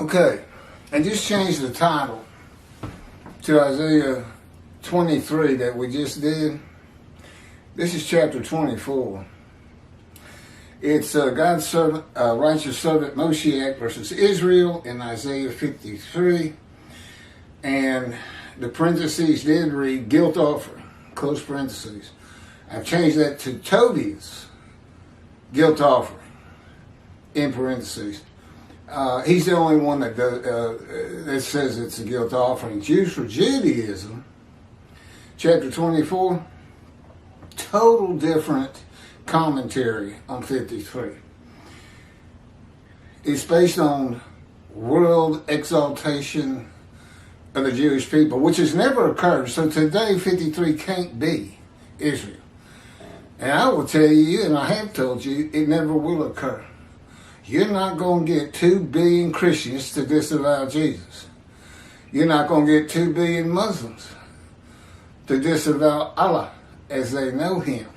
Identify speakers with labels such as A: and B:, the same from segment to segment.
A: Okay, I just changed the title to Isaiah 23 that we just did. This is chapter 24. It's God's servant, righteous servant Moshiach versus Israel in Isaiah 53. And the parentheses did read guilt offering, close parentheses. I've changed that to Tobiah's guilt offering, in parentheses. He's the only one that that says it's a guilt offering. Jews for Judaism, chapter 24, total different commentary on 53. It's based on world exaltation of the Jewish people, which has never occurred. So today, 53 can't be Israel. And I will tell you, and I have told you, it never will occur. You're not going to get 2 billion Christians to disavow Jesus. You're not going to get 2 billion Muslims to disavow Allah as they know Him.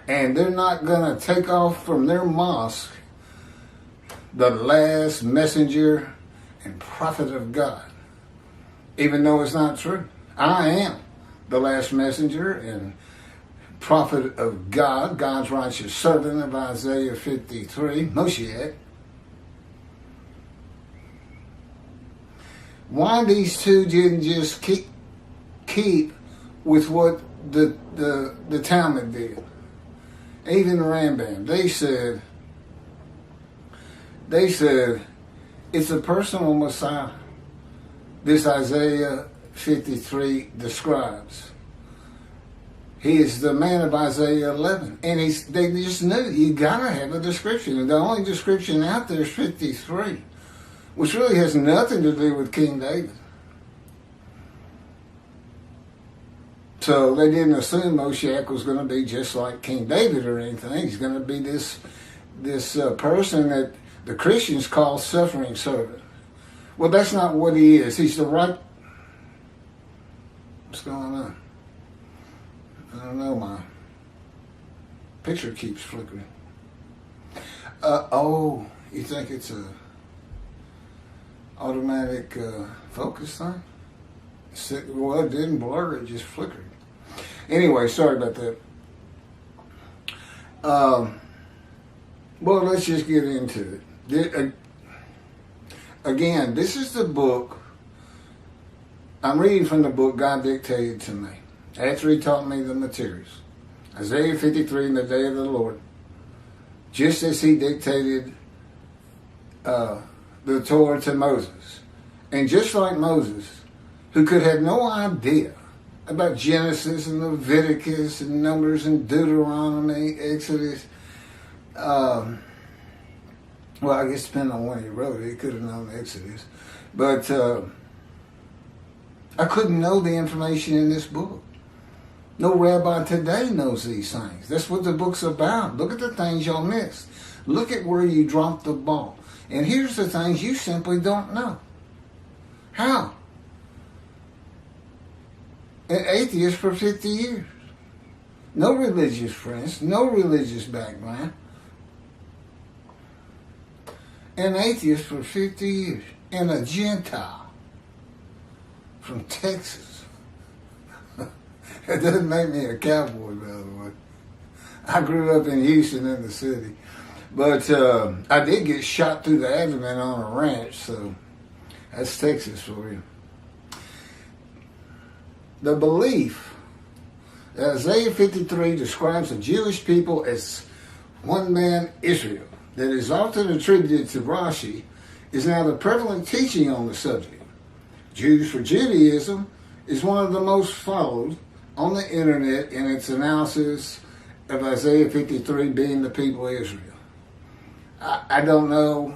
A: And they're not going to take off from their mosque the last messenger and prophet of God, even though it's not true. I am the last messenger and prophet of God, God's righteous servant of Isaiah 53, Moshiach. Why these two didn't just keep with what the Talmud did? Even the Rambam, they said it's a personal Messiah this Isaiah 53 describes. He is the man of Isaiah 11. And they just knew you gotta have a description. And the only description out there is 53, which really has nothing to do with King David. So they didn't assume Moshiach was going to be just like King David or anything. He's going to be this person that the Christians call suffering servant. Well, that's not what he is. He's the right... What's going on? I don't know, my picture keeps flickering. Oh, you think it's a automatic focus thing? Well, it didn't blur, it just flickered. Anyway, sorry about that. Well, let's just get into it. Again, this is the book. I'm reading from the book God dictated to me after He taught me the materials. Isaiah 53 in the day of the Lord. Just as He dictated the Torah to Moses. And just like Moses, who could have no idea about Genesis and Leviticus and Numbers and Deuteronomy, Exodus. Well, I guess depending on when he wrote it, he could have known Exodus. But I couldn't know the information in this book. No rabbi today knows these things. That's what the book's about. Look at the things y'all missed. Look at where you dropped the ball. And here's the things you simply don't know. How? An atheist for 50 years. No religious friends, no religious background. An atheist for 50 years. And a Gentile from Texas. It doesn't make me a cowboy, by the way. I grew up in Houston in the city. But I did get shot through the abdomen on a ranch, so that's Texas for you. The belief that Isaiah 53 describes the Jewish people as one man Israel, that is often attributed to Rashi, is now the prevalent teaching on the subject. Jews for Judaism is one of the most followed on the internet in its analysis of Isaiah 53 being the people of Israel. I don't know,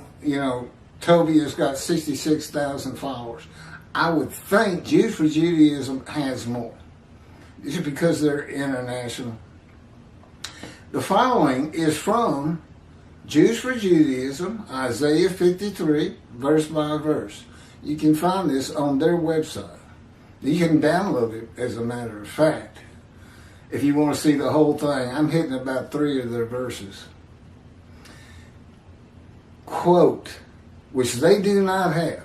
A: Tobiah's got 66,000 followers. I would think Jews for Judaism has more, just because they're international. The following is from Jews for Judaism, Isaiah 53, verse by verse. You can find this on their website. You can download it, as a matter of fact, if you want to see the whole thing. I'm hitting about 3 of their verses. quote, which they do not have.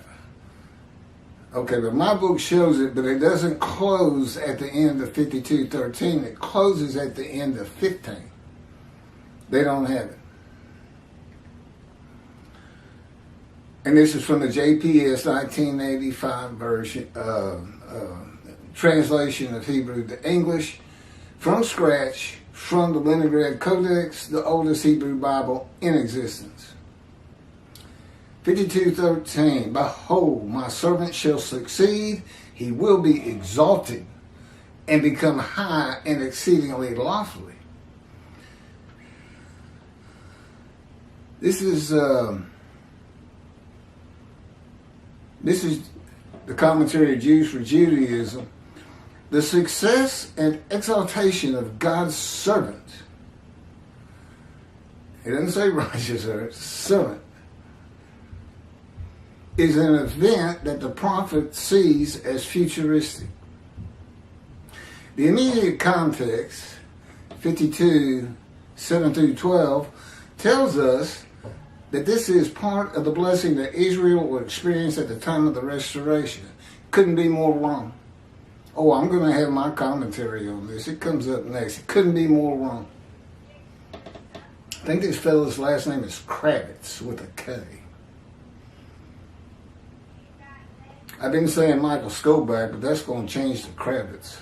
A: Okay, but my book shows it, but it doesn't close at the end of 52:13. It closes at the end of 15. They don't have it. And this is from the JPS 1985 version, translation of Hebrew to English, from scratch, from the Leningrad Codex, the oldest Hebrew Bible in existence. 52:13, behold, my servant shall succeed, he will be exalted and become high and exceedingly lofty. This is the commentary of Jews for Judaism. The success and exaltation of God's servant. It doesn't say righteous servant. Is an event that the prophet sees as futuristic. The immediate context, 52:7-12, tells us that this is part of the blessing that Israel will experience at the time of the restoration. Couldn't be more wrong. Oh, I'm going to have my commentary on this. It comes up next. It couldn't be more wrong. I think this fellow's last name is Kravitz with a K. I've been saying Michael Skoback, but that's going to change to Kravitz.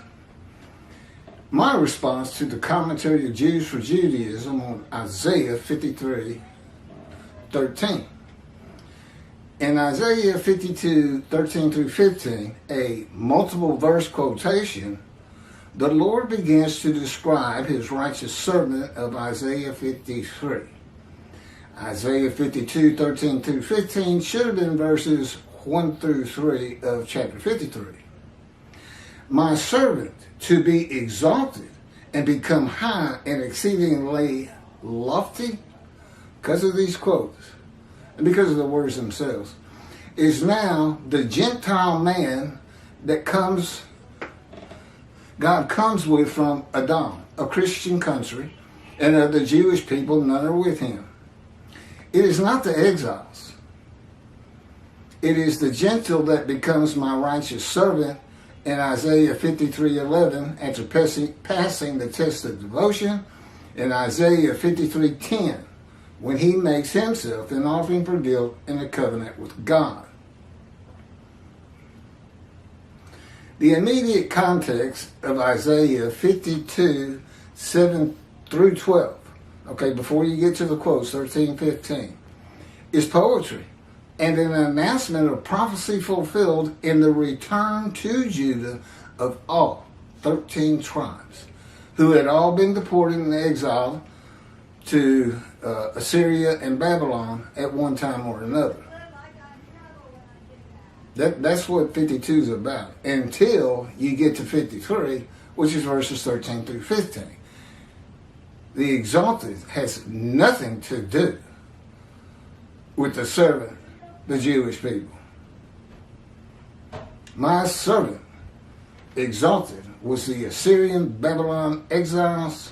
A: My response to the commentary of Jews for Judaism on Isaiah 53:13. In Isaiah 52:13-15, a multiple verse quotation, the Lord begins to describe his righteous servant of Isaiah 53. Isaiah 52:13-15 should have been verses 1-3 of chapter 53. My servant to be exalted and become high and exceedingly lofty, because of these quotes and because of the words themselves, is now the Gentile man that God comes with from Edom, a Christian country, and of the Jewish people, none are with him. It is not the exiles. It is the Gentile that becomes my righteous servant in Isaiah 53:11 after passing the test of devotion, in Isaiah 53:10 when he makes himself an offering for guilt in a covenant with God. The immediate context of Isaiah 52:7-12, okay, before you get to the quotes, 13-15, is poetry and an announcement of prophecy fulfilled in the return to Judah of all 13 tribes who had all been deported and exiled to Assyria and Babylon at one time or another. That's what 52 is about, until you get to 53, which is verses 13-15. The exalted has nothing to do with the servant, the Jewish people. My servant, exalted, was the Assyrian Babylon exiles,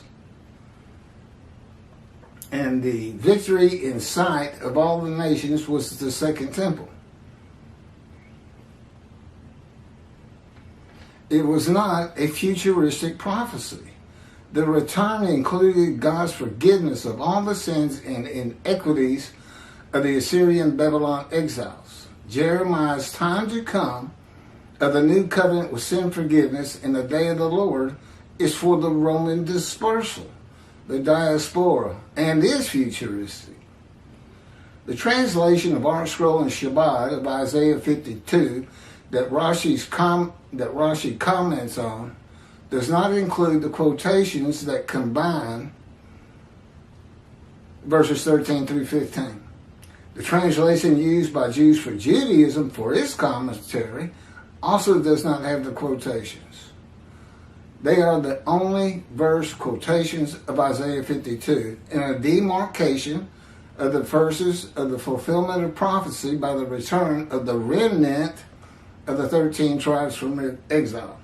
A: and the victory in sight of all the nations was the second temple. It was not a futuristic prophecy. The return included God's forgiveness of all the sins and inequities of the Assyrian Babylon exiles. Jeremiah's time to come of the new covenant with sin forgiveness in the day of the Lord is for the Roman dispersal, the diaspora, and is futuristic. The translation of Art Scroll and Shabbat of Isaiah 52 that Rashi comments on does not include the quotations that combine verses 13-15. The translation used by Jews for Judaism for its commentary also does not have the quotations. They are the only verse quotations of Isaiah 52 in a demarcation of the verses of the fulfillment of prophecy by the return of the remnant of the 13 tribes from exile.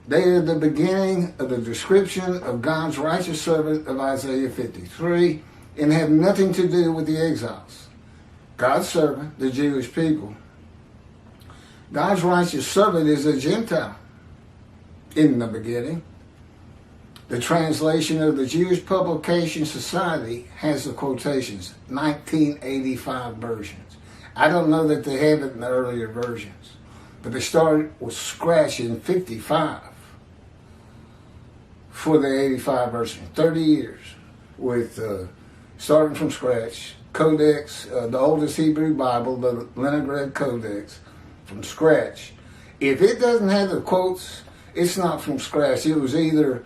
A: They are the beginning of the description of God's righteous servant of Isaiah 53 and have nothing to do with the exiles. God's servant, the Jewish people. God's righteous servant is a Gentile in the beginning. The translation of the Jewish Publication Society has the quotations, 1985 versions. I don't know that they have it in the earlier versions, but they started with scratch in 55 for the 85 version. 30 years with starting from scratch. Codex, the oldest Hebrew Bible, the Leningrad Codex, from scratch. If it doesn't have the quotes, it's not from scratch. It was either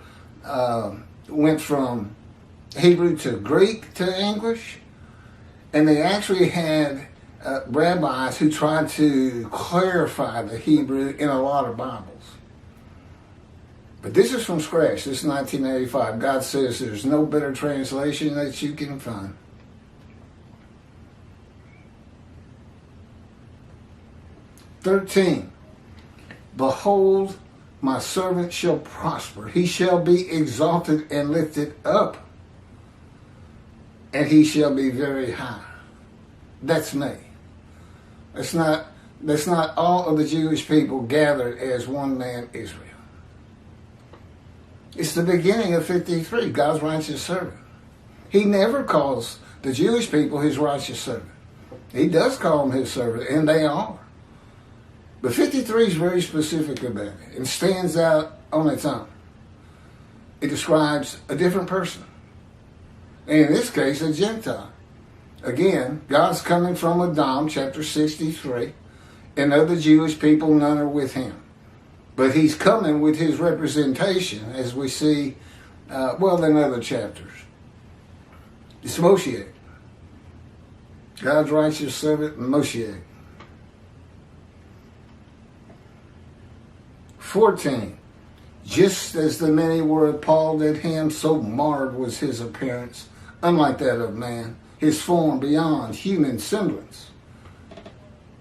A: went from Hebrew to Greek to English, and they actually had rabbis who tried to clarify the Hebrew in a lot of Bibles. But this is from scratch. This is 1985. God says there's no better translation that you can find. "13. Behold, my servant shall prosper. He shall be exalted and lifted up, and he shall be very high." That's me. That's not all of the Jewish people gathered as one man, Israel. It's the beginning of 53, God's righteous servant. He never calls the Jewish people his righteous servant. He does call them his servant, and they are. But 53 is very specific about it and stands out on its own. It describes a different person. And in this case, a Gentile. Again, God's coming from Adam, chapter 63, and other Jewish people, none are with him. But he's coming with his representation, as we see, in other chapters. It's Moshe. God's righteous servant, Moshe. 14. Just as the many were appalled at him, so marred was his appearance, unlike that of man, his form beyond human semblance.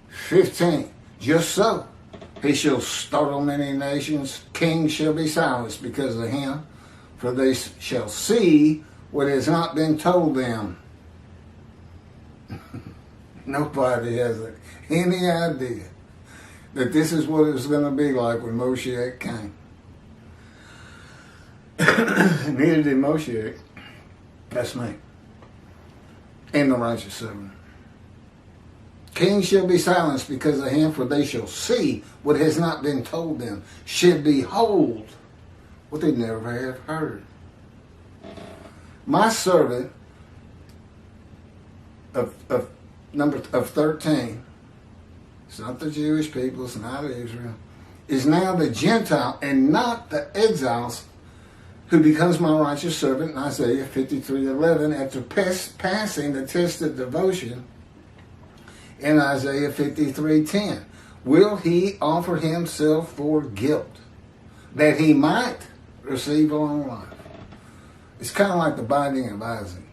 A: 15. Just so he shall startle many nations, kings shall be silenced because of him, for they shall see what has not been told them. Nobody has any idea that this is what it's going to be like when Moshe came. Neither did Moshe. That's me. And the righteous servant. Kings shall be silenced because of him, for they shall see what has not been told them, should behold what they never have heard. My servant of 13, it's not the Jewish people, it's not Israel, is now the Gentile and not the exiles, who becomes my righteous servant in Isaiah 53:11 after passing the test of devotion in Isaiah 53:10. Will he offer himself for guilt, that he might receive long life? It's kind of like the binding of Isaac.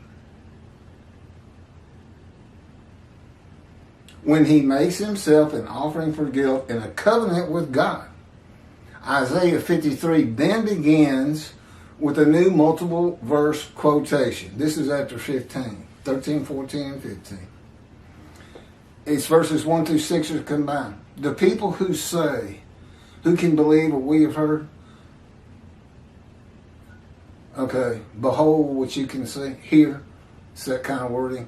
A: When he makes himself an offering for guilt in a covenant with God. Isaiah 53 then begins with a new multiple verse quotation. This is after 15, 13, 14, and 15. It's verses 1 through 6 are combined. The people who say, who can believe what we have heard? Okay, behold what you can see, hear. It's that kind of wording.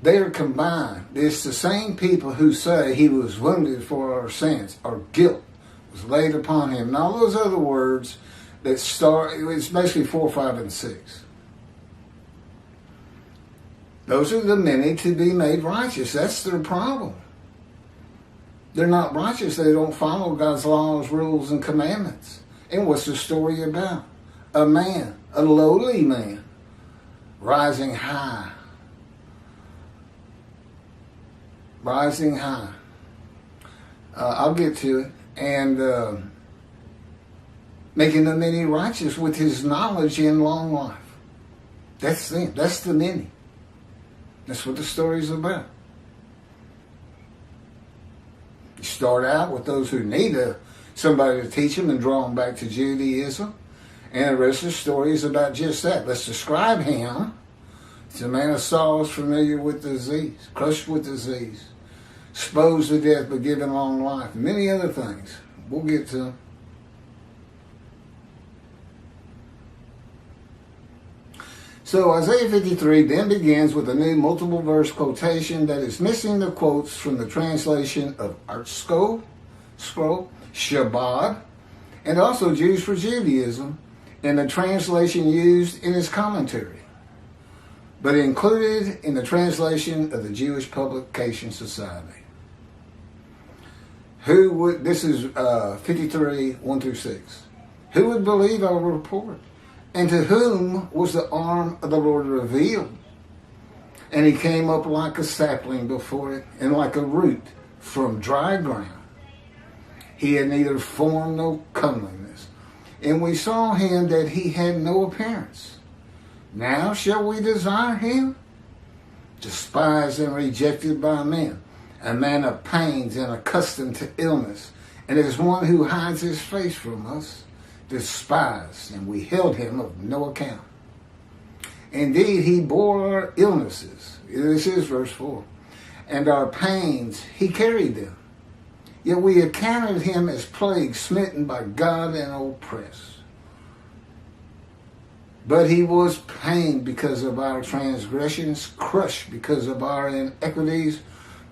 A: They are combined. It's the same people who say he was wounded for our sins, our guilt was laid upon him. And all those other words that start, it's basically 4, 5, and 6. Those are the many to be made righteous. That's their problem. They're not righteous. They don't follow God's laws, rules, and commandments. And what's the story about? A man, a lowly man, rising high. Rising high. I'll get to it. And making the many righteous with his knowledge in long life. That's them. That's the many. That's what the story's about. You start out with those who need somebody to teach them and draw them back to Judaism. And the rest of the story is about just that. Let's describe him It's a man of sorrows, familiar with disease, crushed with disease, exposed to death but given long life, many other things. We'll get to them. So Isaiah 53 then begins with a new multiple verse quotation that is missing the quotes from the translation of Art Scroll, Shabbat, and also Jews for Judaism, and the translation used in his commentary, but included in the translation of the Jewish Publication Society. This is 53, 1 through 6. Who would believe our report? And to whom was the arm of the Lord revealed? And he came up like a sapling before it, and like a root from dry ground. He had neither form nor comeliness. And we saw him that he had no appearance. Now shall we desire him? Despised and rejected by men, a man of pains and accustomed to illness, and as one who hides his face from us, despised, and we held him of no account. Indeed, he bore our illnesses. This is verse 4. And our pains, he carried them. Yet we accounted him as plague, smitten by God and oppressed. But he was pained because of our transgressions, crushed because of our iniquities.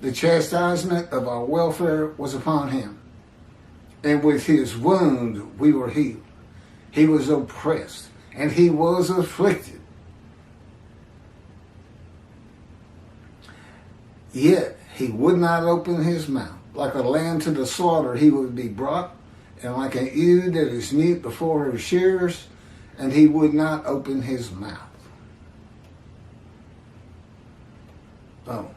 A: The chastisement of our welfare was upon him, and with his wound we were healed. He was oppressed, and he was afflicted. Yet he would not open his mouth. Like a lamb to the slaughter he would be brought, and like an ewe that is mute before her shearers, and he would not open his mouth. Oh.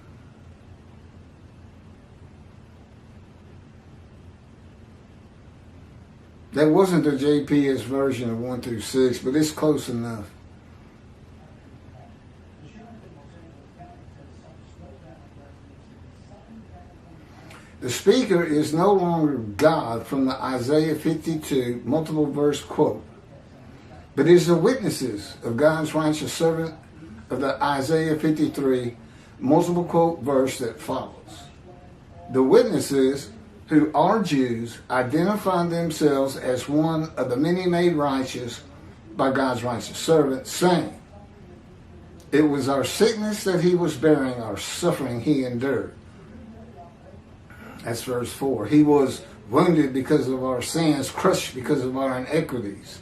A: That wasn't the JPS version of 1 through 6, but it's close enough. The speaker is no longer God from the Isaiah 52 multiple verse quote, but is the witnesses of God's righteous servant of the Isaiah 53 multiple quote verse that follows. The witnesses, who are Jews, identify themselves as one of the many made righteous by God's righteous servant, saying, it was our sickness that he was bearing, our suffering he endured. That's verse 4. He was wounded because of our sins, crushed because of our iniquities.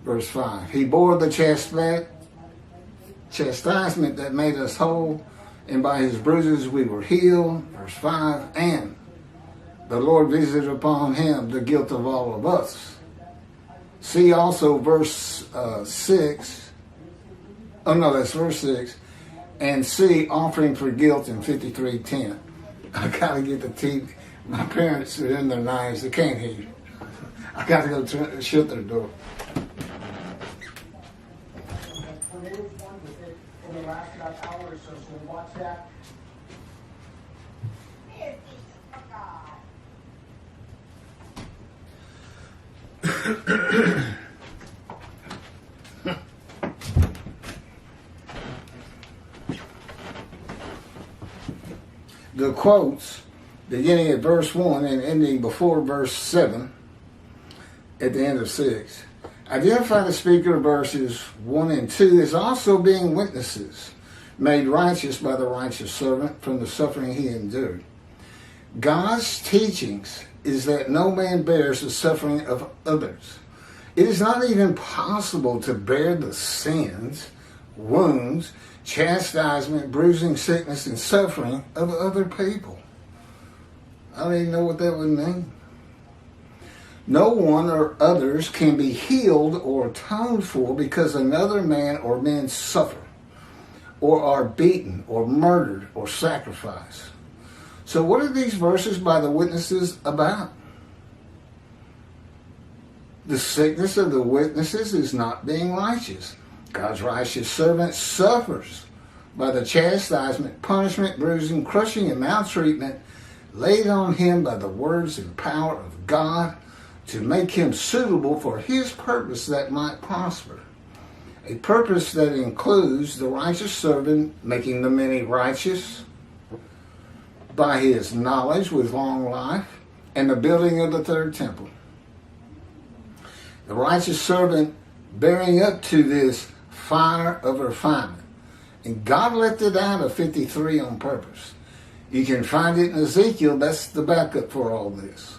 A: Verse 5. He bore the chastisement that made us whole, and by his bruises we were healed. Verse 5. And the Lord visited upon him the guilt of all of us. See also verse 6. Oh no, that's verse 6. And see offering for guilt in 53:10. I gotta get the TV. My parents are in their 90s. They can't hear you. I gotta go shut their door.
B: For the last hour or so we'll watch that.
A: The quotes, beginning at verse 1 and ending before verse 7, at the end of 6, identify the speaker of verses 1 and 2 as also being witnesses, made righteous by the righteous servant from the suffering he endured. God's teachings is that no man bears the suffering of others. It is not even possible to bear the sins, wounds, chastisement, bruising, sickness, and suffering of other people. I don't even know what that would mean. No one or others can be healed or atoned for because another man or men suffer, or are beaten, or murdered, or sacrificed. So what are these verses by the witnesses about? The sickness of the witnesses is not being righteous. God's righteous servant suffers by the chastisement, punishment, bruising, crushing, and maltreatment laid on him by the words and power of God to make him suitable for his purpose that might prosper. a purpose that includes the righteous servant making the many righteous by his knowledge with long life and the building of the third temple. The righteous servant bearing up to this fire of refinement. And God left it out of 53 on purpose. You can find it in Ezekiel. That's the backup for all this.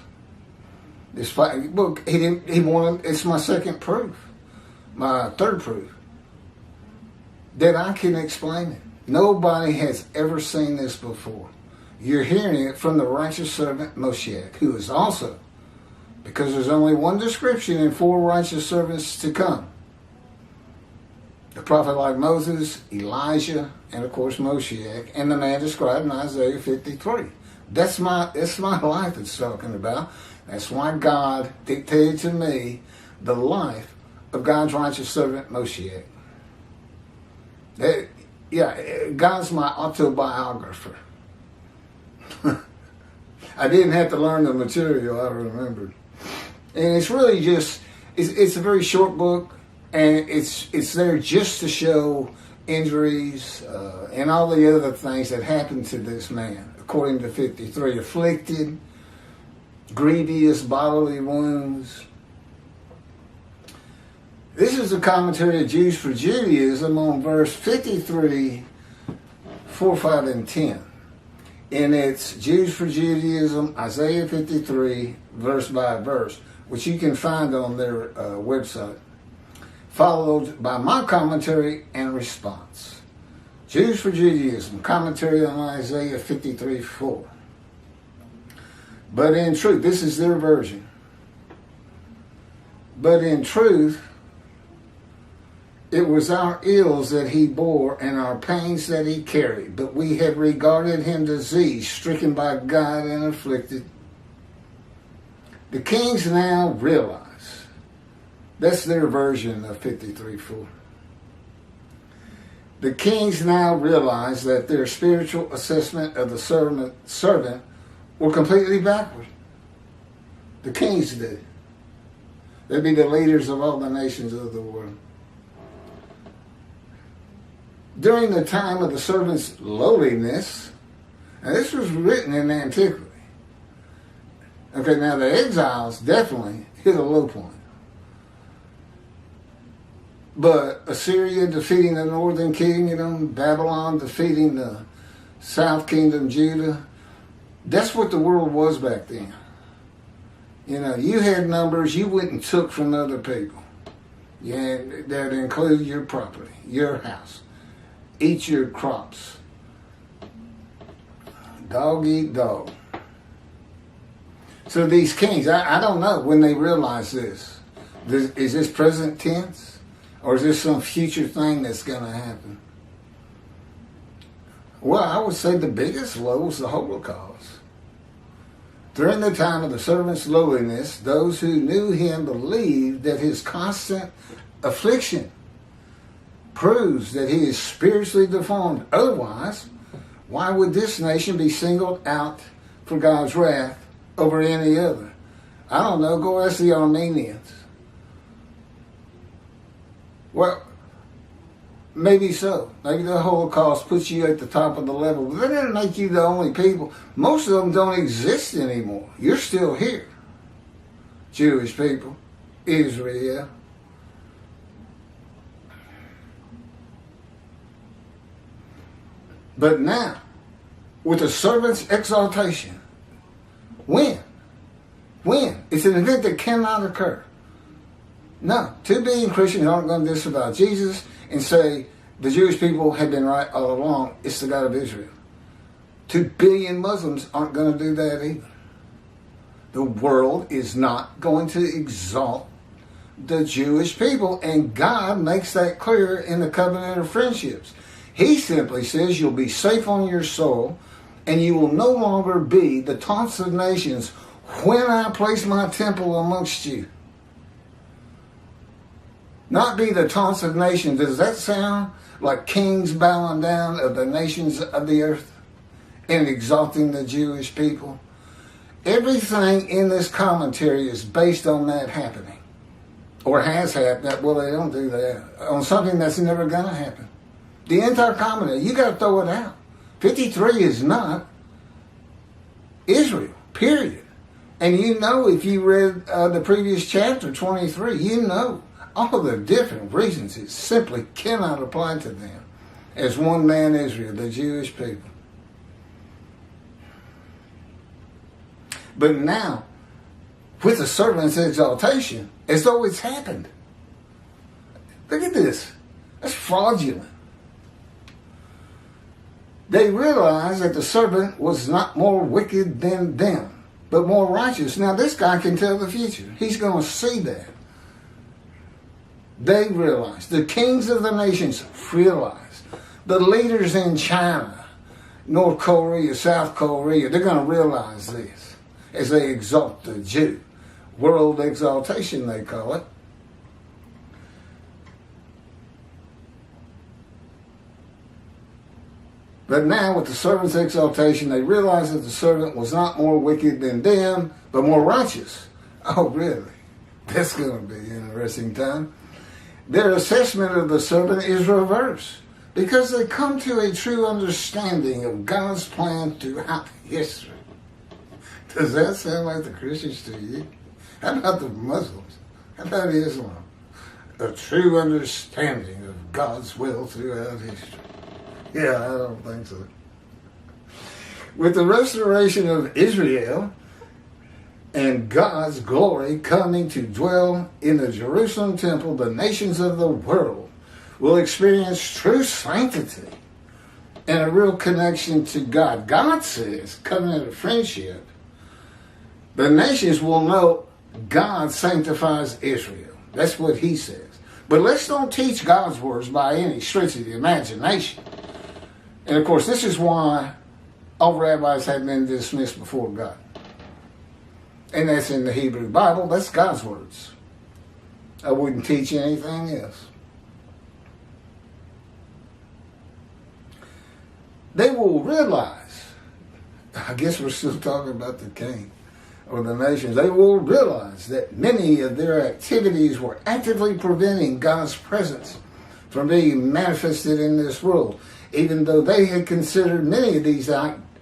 A: This book, he wanted, it's my second proof, my third proof, that I can explain it. Nobody has ever seen this before. You're hearing it from the righteous servant Moshiach, who is also, because there's only one description in 4 righteous servants to come. The prophet like Moses, Elijah, and of course Moshiach, and the man described in Isaiah 53. That's my life it's talking about. That's why God dictated to me the life of God's righteous servant Moshiach. God's my autobiographer. I didn't have to learn the material, I remembered. And it's really just, it's a very short book, and it's there just to show injuries and all the other things that happened to this man, according to 53. Afflicted, grievous bodily wounds. This is a commentary of Jews for Judaism on verse 53, 4, 5, and 10. And it's Jews for Judaism, Isaiah 53, verse by verse, which you can find on their website, followed by my commentary and response. Jews for Judaism, commentary on Isaiah 53, 4. But in truth, this is their version. But in truth, it was our ills that he bore and our pains that he carried. But we have regarded him diseased, stricken by God and afflicted. The kings now realize. That's their version of 53:4. The kings now realize that their spiritual assessment of the servant were completely backward. The kings did. They'd be the leaders of all the nations of the world. During the time of the servant's lowliness, and this was written in antiquity. Okay, now the exiles definitely hit a low point. But Assyria defeating the northern kingdom, Babylon defeating the south kingdom, Judah, that's what the world was back then. You know, you had numbers you went and took from other people. Yeah, that included your property, your house. Eat your crops. Dog eat dog. So these kings, I don't know when they realize this. Is this present tense? Or is this some future thing that's going to happen? Well, I would say the biggest low was the Holocaust. During the time of the servant's lowliness, those who knew him believed that his constant affliction proves that he is spiritually deformed. Otherwise, why would this nation be singled out for God's wrath over any other? I don't know. Go ask the Armenians. Well, maybe so. Maybe the Holocaust puts you at the top of the level. But that doesn't make you the only people. Most of them don't exist anymore. You're still here. Jewish people. Israel. But now, with the servant's exaltation, when? It's an event that cannot occur. No, 2 billion Christians aren't going to disavow Jesus and say the Jewish people have been right all along. It's the God of Israel. 2 billion Muslims aren't going to do that either. The world is not going to exalt the Jewish people, and God makes that clear in the covenant of friendships. He simply says you'll be safe on your soul, and you will no longer be the taunts of nations when I place my temple amongst you. Not be the taunts of nations. Does that sound like kings bowing down of the nations of the earth and exalting the Jewish people? Everything in this commentary is based on that happening. or has happened. Well, they don't do that. On something that's never going to happen. The entire covenant, you got to throw it out. 53 is not Israel, period. And you know, if you read the previous chapter, 23, you know all the different reasons it simply cannot apply to them as one man Israel, the Jewish people. But now, with the servant's exaltation, as though it's happened. Look at this. That's fraudulent. They realized that the servant was not more wicked than them, but more righteous. Now, this guy can tell the future. He's going to see that. They realized. The kings of the nations realized. The leaders in China, North Korea, South Korea, they're going to realize this as they exalt the Jew. World exaltation, they call it. But now, with the servant's exaltation, they realized that the servant was not more wicked than them, but more righteous. Oh, really? That's going to be an interesting time. Their assessment of the servant is reversed because they come to a true understanding of God's plan throughout history. Does that sound like the Christians to you? How about the Muslims? How about Islam? A true understanding of God's will throughout history. Yeah, I don't think so. With the restoration of Israel and God's glory coming to dwell in the Jerusalem temple, the nations of the world will experience true sanctity and a real connection to God. God says, covenant of friendship, the nations will know God sanctifies Israel. That's what he says. But let's don't teach God's words by any stretch of the imagination. And of course, this is why all rabbis have been dismissed before God. And that's in the Hebrew Bible. That's God's words. I wouldn't teach anything else. They will realize, I guess we're still talking about the king or the nations, they will realize that many of their activities were actively preventing God's presence from being manifested in this world, even though they had considered many of these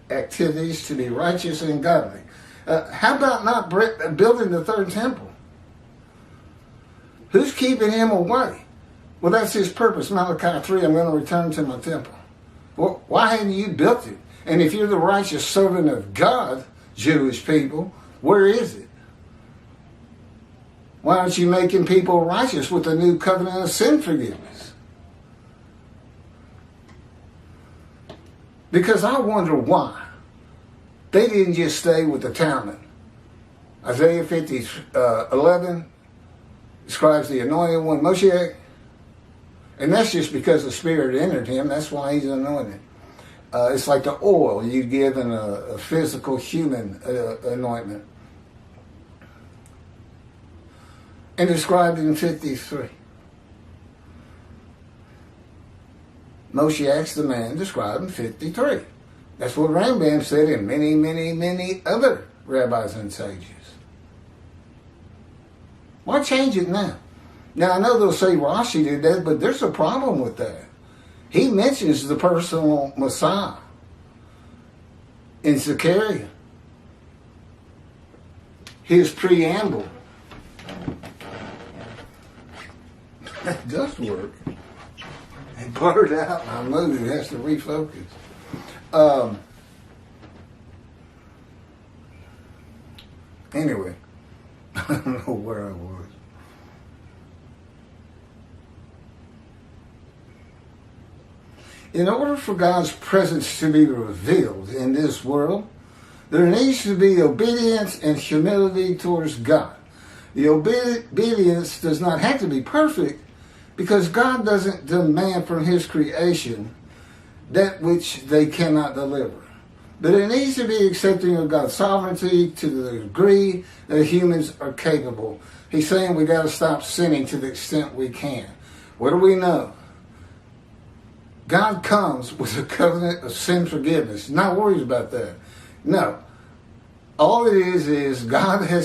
A: activities to be righteous and godly. How about not building the third temple? Who's keeping him away? Well, that's his purpose. Malachi 3, I'm going to return to my temple. Well, why hadn't you built it? And if you're the righteous servant of God, Jewish people, where is it? Why aren't you making people righteous with the new covenant of sin forgiveness? Because I wonder why they didn't just stay with the Talmud. Isaiah 50:11 describes the anointed one, Moshiach, and that's just because the Spirit entered him. That's why he's anointed. It's like the oil you give in a physical human anointment. And described in 53. Moshiach's the man described in 53. That's what Rambam said, and many, many, many other rabbis and sages. Why change it now? Now, I know they'll say Rashi did that, but there's a problem with that. He mentions the personal Messiah in Zechariah. His preamble. That does work. And blurred out, my mood has to refocus. Anyway, I don't know where I was. In order for God's presence to be revealed in this world, there needs to be obedience and humility towards God. The obedience does not have to be perfect, because God doesn't demand from his creation that which they cannot deliver. But it needs to be accepting of God's sovereignty to the degree that humans are capable. He's saying we got to stop sinning to the extent we can. What do we know? God comes with a covenant of sin forgiveness. Not worried about that. No. All it is God has